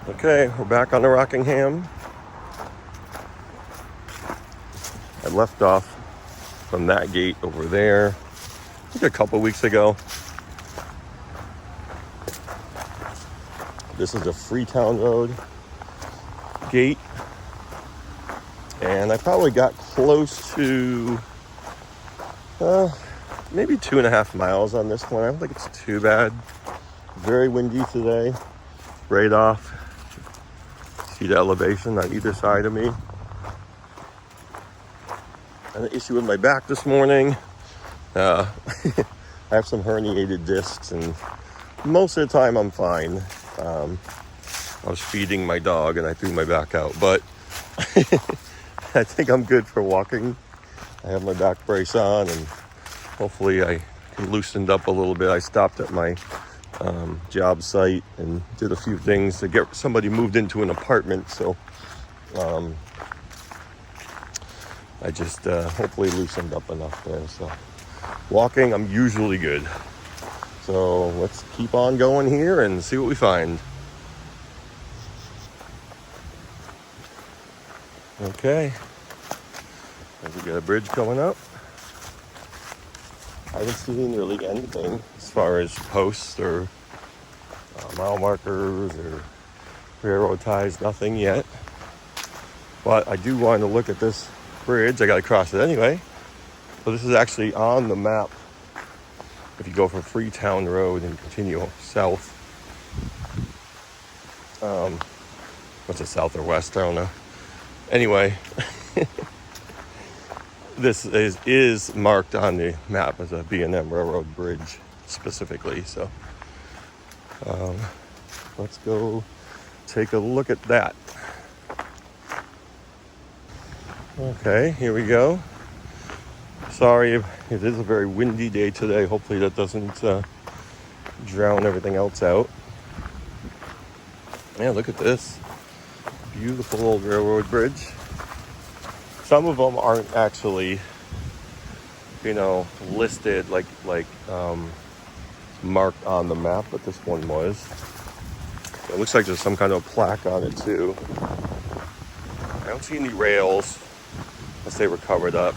Okay, we're back on the Rockingham. I left off from that gate over there, I think a couple weeks ago. This is the Freetown Road gate. And I probably got close to maybe 2.5 miles on this one. I don't think it's too bad. Very windy today. Right off. See the elevation on either side of me. I had an issue with my back this morning. I have some herniated discs, and most of the time I'm fine. I was feeding my dog and I threw my back out, but I think I'm good for walking. I have my back brace on, and hopefully I can loosen it up a little bit. I stopped at my job site and did a few things to get somebody moved into an apartment, so I just hopefully loosened up enough there. So walking, I'm usually good. So let's keep on going here and see what we find. Okay, we got a bridge coming up. I haven't seen really anything as far as posts or mile markers or railroad ties, nothing yet. But I do want to look at this bridge. I got to cross it anyway. So this is actually on the map. If you go from Freetown Road and continue south, what's it, south or west? I don't know. Anyway, this is marked on the map as a B&M Railroad bridge specifically. So let's go take a look at that. Okay, here we go. Sorry if it is a very windy day today. Hopefully that doesn't drown everything else out. Yeah, look at this. Beautiful old railroad bridge. Some of them aren't actually, listed like marked on the map, but this one was. It looks like there's some kind of plaque on it too. I don't see any rails unless they were covered up.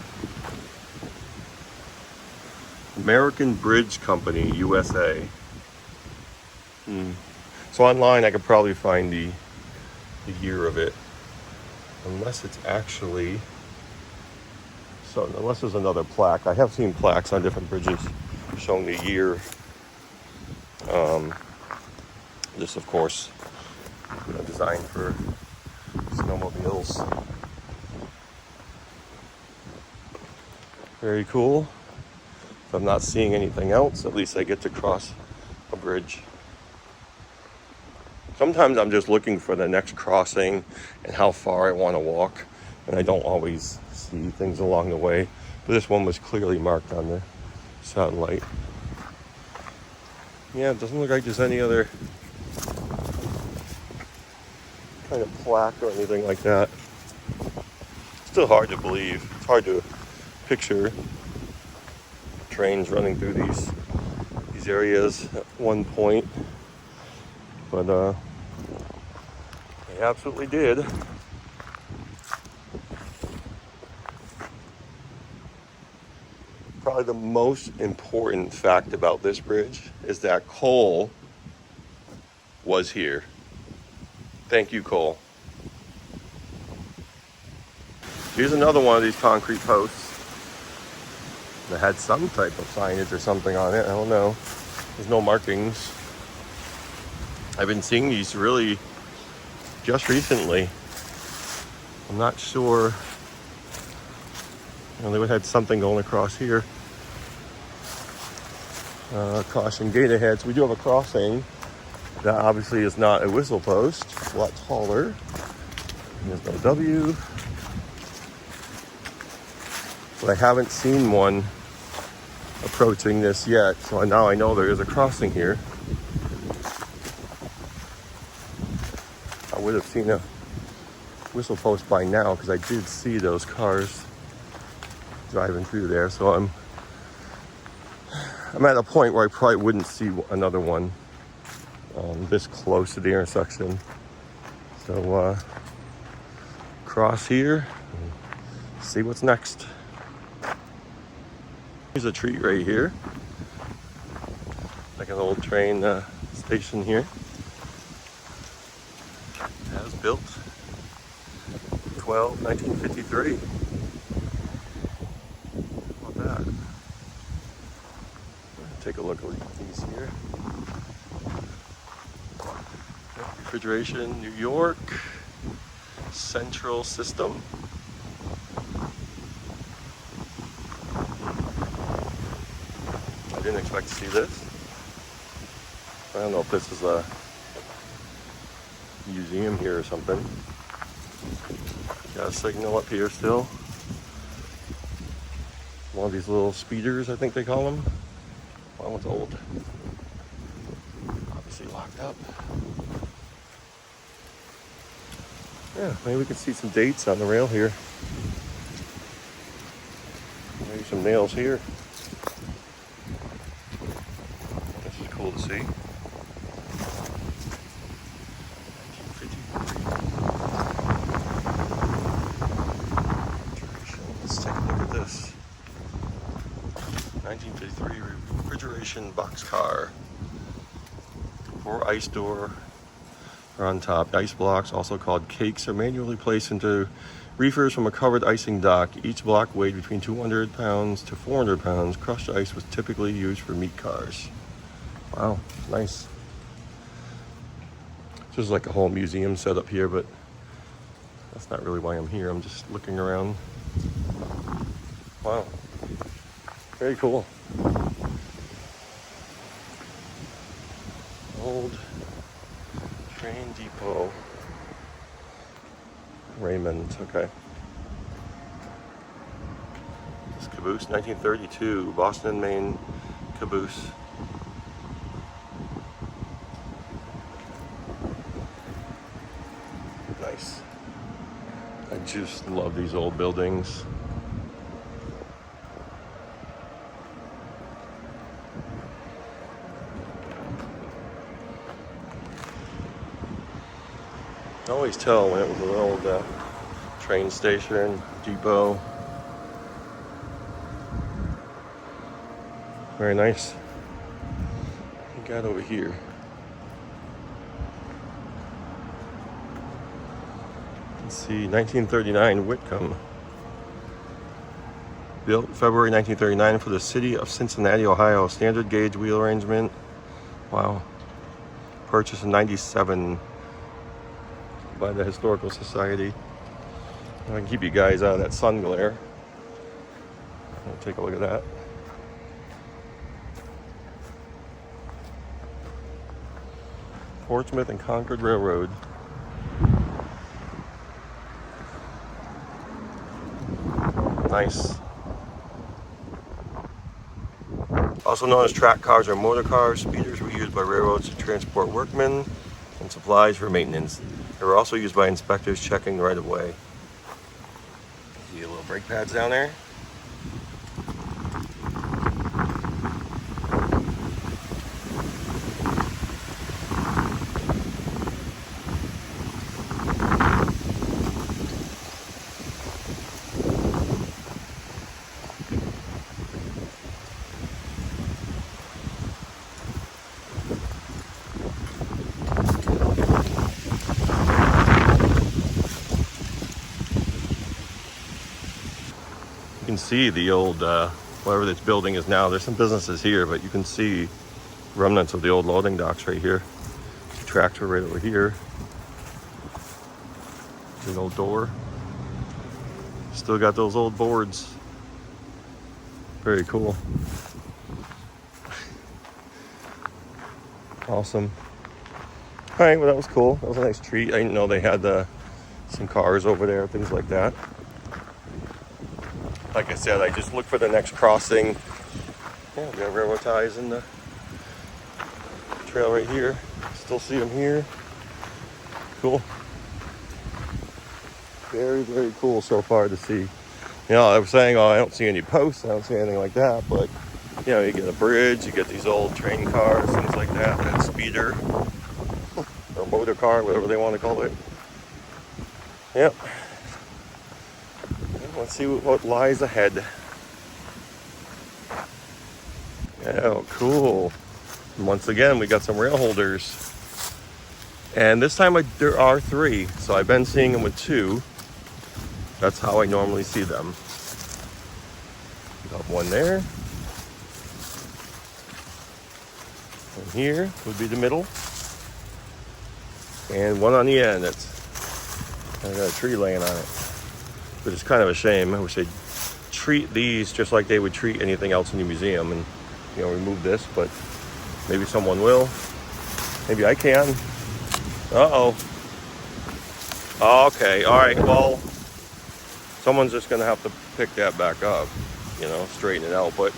American Bridge Company, USA. So online I could probably find the year of it. Unless it's actually... So unless there's another plaque. I have seen plaques on different bridges showing the year. This, of course, designed for snowmobiles. Very cool. If I'm not seeing anything else, at least I get to cross a bridge. Sometimes I'm just looking for the next crossing and how far I want to walk, and I don't always see things along the way. But this one was clearly marked on the satellite. Yeah, it doesn't look like there's any other kind of plaque or anything like that. Still hard to believe. It's hard to picture trains running through these areas at one point. But they absolutely did. Probably the most important fact about this bridge is that coal was here. Thank you, coal. Here's another one of these concrete posts that had some type of signage or something on it. I don't know. There's no markings. I've been seeing these really just recently. I'm not sure. They would have had something going across here. Caution, gate ahead. So we do have a crossing that obviously is not a whistle post. It's a lot taller. There's no W. But I haven't seen one approaching this yet. So now I know there is a crossing here. I would have seen a whistle post by now because I did see those cars driving through there. So I'm at a point where I probably wouldn't see another one this close to the intersection. So cross here, see what's next. Here's a treat right here, like an old train station here. As built 1953. How about that? Take a look at these here. Refrigeration, New York. Central system. I didn't expect to see this. I don't know if this is a museum here or something. Got a signal up here still. One of these little speeders, I think they call them. That one's old. Obviously locked up. Yeah, maybe we can see some dates on the rail here. Maybe some nails here. This is cool to see. Let's take a look at this. 1953 refrigeration boxcar. 4 ice door are on top. The ice blocks, also called cakes, are manually placed into reefers from a covered icing dock. Each block weighed between 200 pounds to 400 pounds. Crushed ice was typically used for meat cars. Wow, nice. There's like a whole museum set up here, but that's not really why I'm here. I'm just looking around. Wow, very cool. Old train depot. Raymond, okay. This caboose, 1932, Boston, Maine caboose. Nice. I just love these old buildings. I always tell when it was an old train station, depot. Very nice. What we got over here? Let's see, 1939 Whitcomb. Built February 1939 for the city of Cincinnati, Ohio. Standard gauge wheel arrangement. Wow. Purchased in 97 by the Historical Society. I can keep you guys out of that sun glare. Take a look at that. Portsmouth and Concord Railroad. Nice. Also known as track cars or motor cars, speeders were used by railroads to transport workmen and supplies for maintenance. They were also used by inspectors checking right of way. See a little brake pads down there. You can see the old, whatever this building is now. There's some businesses here, but you can see remnants of the old loading docks right here. The tractor right over here. An old door. Still got those old boards. Very cool. Awesome. All right, well that was cool. That was a nice treat. I didn't know they had some cars over there, things like that. Like I said, I just look for the next crossing. Yeah, we got railroad ties in the trail right here. Still see them here. Cool. Very, very cool so far to see. You know, I was saying, oh, I don't see any posts, I don't see anything like that, but you know, you get a bridge, you get these old train cars, things like that, that speeder, or motor car, whatever they want to call it. Yep. Let's see what lies ahead. Oh, cool. And once again, we got some rail holders. And this time there are 3. So I've been seeing them with 2. That's how I normally see them. Got one there. And here would be the middle. And one on the end. I got a tree laying on it. But it's kind of a shame. I wish they'd treat these just like they would treat anything else in the museum and, remove this, but maybe someone will. Maybe I can. Uh-oh. Okay, all right, well, someone's just gonna have to pick that back up, straighten it out, but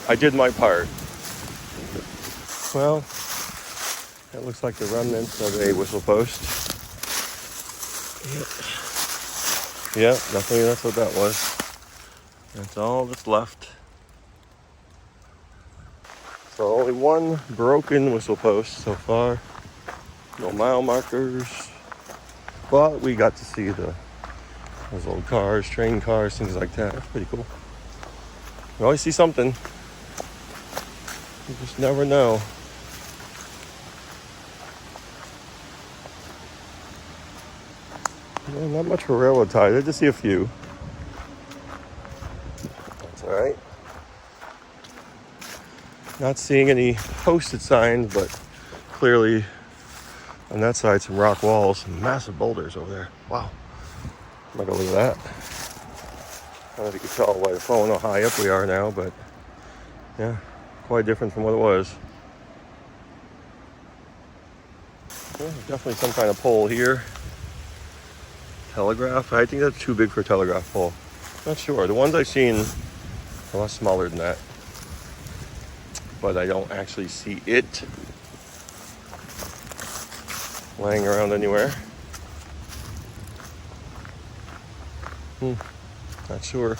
I did my part. Well, that looks like the remnants of a whistle post. Yeah, definitely that's what that was. That's all that's left. So only one broken whistle post so far. No mile markers. But we got to see those old cars, train cars, things like that. That's pretty cool. You always see something. You just never know. Well, not much for railroad ties. I just see a few. That's all right. Not seeing any posted signs, but clearly on that side some rock walls, some massive boulders over there. Wow. I'm gonna go look at that. I don't know if you can tell by the phone how high up we are now, but yeah, quite different from what it was. Yeah, definitely some kind of pole here. Telegraph. I think that's too big for a telegraph pole. Not sure. The ones I've seen are a lot smaller than that. But I don't actually see it laying around anywhere. Not sure.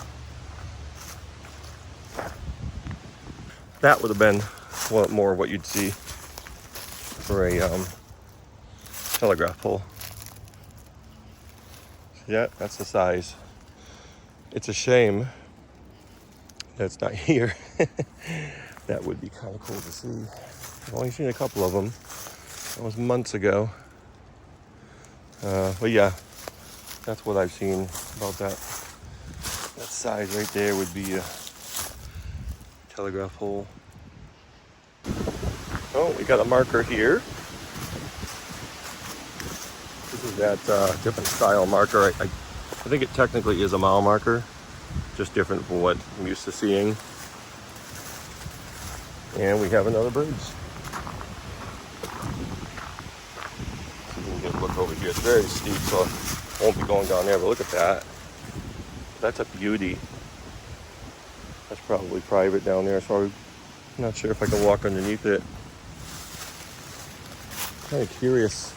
That would have been more what you'd see for a telegraph pole. Yeah, that's the size. It's a shame that it's not here. That would be kind of cool to see. I've only seen a couple of them. That was months ago. But yeah, that's what I've seen about that. That size right there would be a telegraph pole. Oh, we got a marker here. This is that different style marker. I think it technically is a mile marker, just different from what I'm used to seeing. And we have another bridge. So you can get a look over here. It's very steep, so I won't be going down there, but look at that. That's a beauty. That's probably private down there, so I'm not sure if I can walk underneath it. Kind of curious.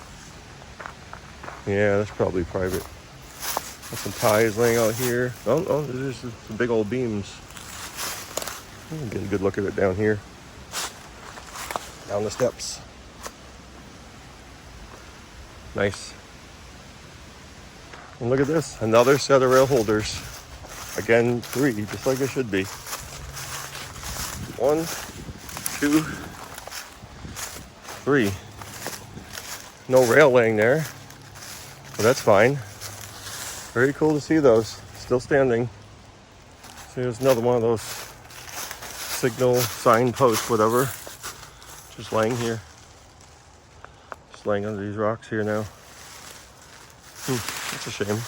Yeah, that's probably private. Got some ties laying out here. Oh, there's some big old beams. Get a good look at it down here. Down the steps. Nice. And look at this, another set of rail holders. Again, 3, just like it should be. 1, 2, 3. No rail laying there, but that's fine. Very cool to see those, still standing. So here's another one of those signal signposts, whatever. Just laying here. Just laying under these rocks here now. That's a shame.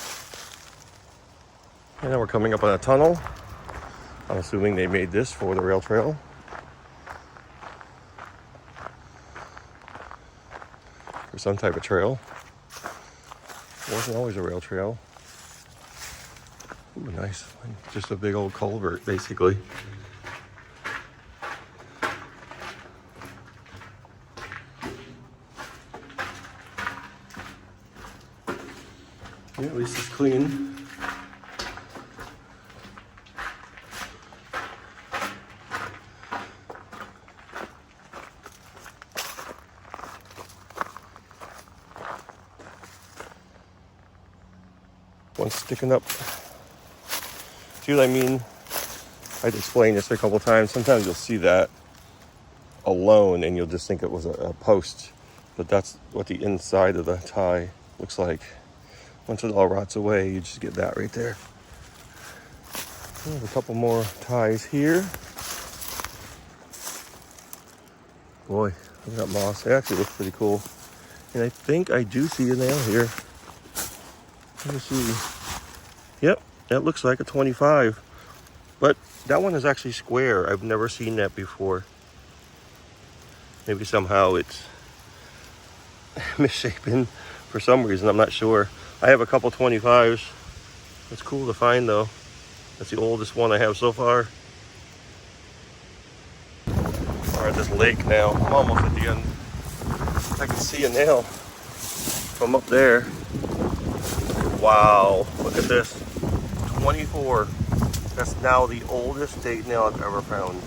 And now we're coming up on a tunnel. I'm assuming they made this for the rail trail. For some type of trail. It wasn't always a rail trail. Ooh, nice. Just a big old culvert, basically. Yeah, at least it's clean. one sticking up. See what I mean? I'd explained this a couple times. Sometimes you'll see that alone and you'll just think it was a post, but that's what the inside of the tie looks like. Once it all rots away, you just get that right there. We have a couple more ties here. Boy, look at that moss. It actually looks pretty cool. And I think I do see a nail here. Let me see. Yep, that looks like a 25. But that one is actually square. I've never seen that before. Maybe somehow it's misshapen for some reason. I'm not sure. I have a couple 25s. It's cool to find though. That's the oldest one I have so far. We're at this lake now. I'm almost at the end. I can see a nail from up there. Wow, look at this. 24. That's now the oldest date nail I've ever found.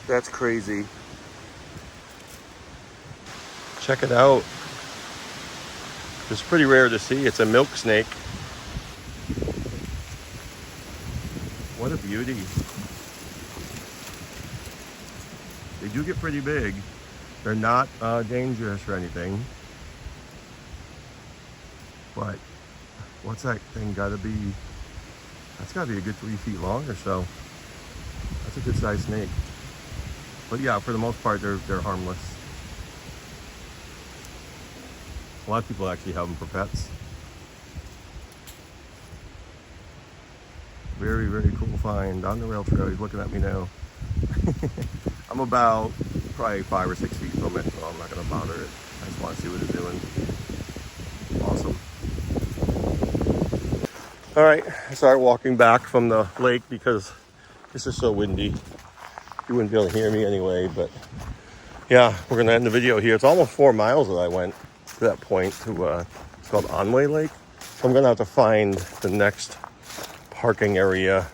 That's crazy. Check it out. It's pretty rare to see. It's a milk snake. What a beauty. They do get pretty big. They're not dangerous or anything. But what's that thing gotta be? That's gotta be a good 3 feet long or so. That's a good sized snake. But yeah, for the most part, they're harmless. A lot of people actually have them for pets. Very, very cool find on the rail trail. He's looking at me now. I'm about probably 5 or 6 feet from it, so I'm not gonna bother it. I just want to see what it's doing. Awesome. All right, I started walking back from the lake because this is so windy. You wouldn't be able to hear me anyway, but yeah, we're gonna end the video here. It's almost 4 miles that I went to that point to, it's called Onway Lake. So I'm gonna have to find the next parking area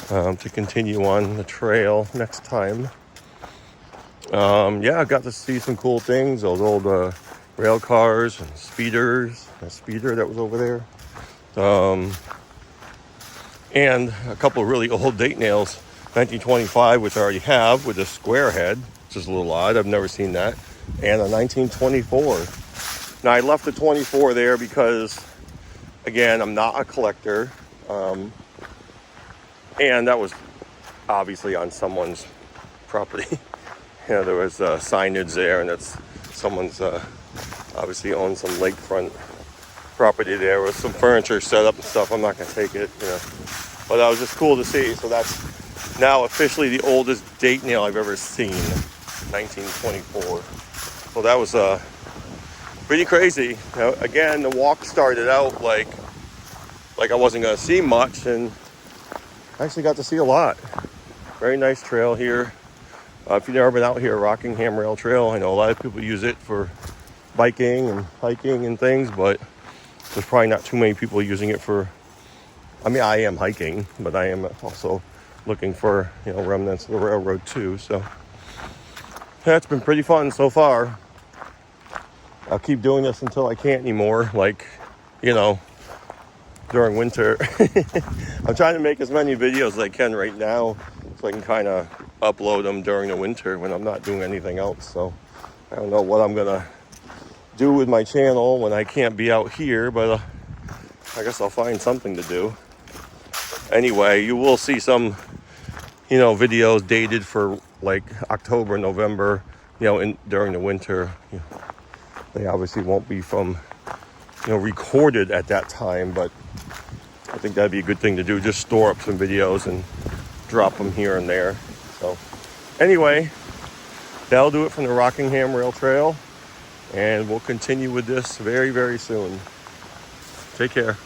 to continue on the trail next time. Yeah, I got to see some cool things. Those old rail cars and speeders. A speeder that was over there. And a couple of really old date nails. 1925, which I already have, with a square head, which is a little odd. I've never seen that. And a 1924. Now, I left the 24 there because, again, I'm not a collector. And that was obviously on someone's property. You know, there was signage there, and it's someone's obviously owns some lakefront property there with some furniture set up and stuff. I'm not going to take it, you know. But that was just cool to see. So that's now officially the oldest date nail I've ever seen, 1924. So that was pretty crazy. Now, again, the walk started out like I wasn't going to see much, and I actually got to see a lot. Very nice trail here. If you've never been out here, Rockingham Rail Trail, I know a lot of people use it for biking and hiking and things, but there's probably not too many people using it for, I mean, I am hiking, but I am also looking for, you know, remnants of the railroad too. So yeah, it's been pretty fun so far. I'll keep doing this until I can't anymore, like, you know, during winter. I'm trying to make as many videos as I can right now so I can kind of upload them during the winter when I'm not doing anything else. So I don't know what I'm gonna do with my channel when I can't be out here, but I guess I'll find something to do. Anyway, you will see some, you know, videos dated for like October, November, you know, during the winter. You know, they obviously won't be from, you know, recorded at that time, but I think that'd be a good thing to do. Just store up some videos and drop them here and there. So anyway, that'll do it from the Rockingham Rail Trail, and we'll continue with this very, very soon. Take care.